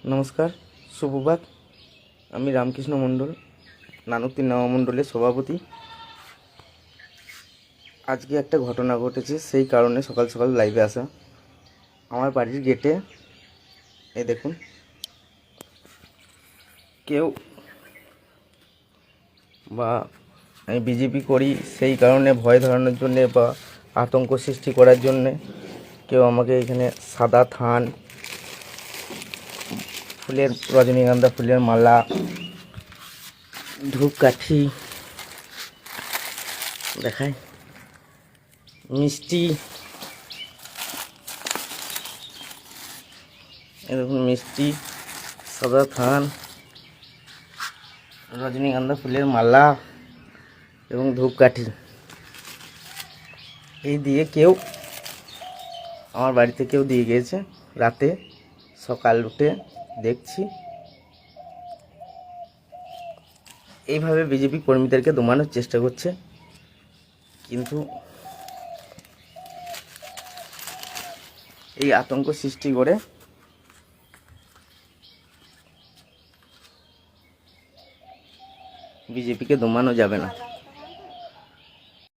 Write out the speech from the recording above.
নমস্কার, সুপ্রভাত। আমি রামকৃষ্ণ মণ্ডল, নানুক নামা মণ্ডলের সভাপতি। আজকে একটা ঘটনা ঘটেছে, সেই কারণে সকাল সকাল লাইভে আসা। আমার বাড়ির গেটে এই দেখুন, কেউ বা আমি বিজেপি করি সেই কারণে ভয় ধরানোর জন্যে বা আতঙ্ক সৃষ্টি করার জন্যে কেউ আমাকে এখানে সাদা থান, ফুলের রজনীগন্ধা ফুলের মালা, ধূপকাঠি দেখায়, মিষ্টি, এরকম মিষ্টি, সাদা থান, রজনীগন্ধা ফুলের মালা এবং ধূপকাঠি এই দিয়ে কেউ আমার বাড়িতে কেউ দিয়ে গিয়েছে। রাতে সকাল উঠে দেখছি এইভাবে বিজেপি কর্মীদেরকে দমানোর চেষ্টা করছে, কিন্তু এই আতঙ্ক সৃষ্টি করে বিজেপিকে দমানো যাবে না।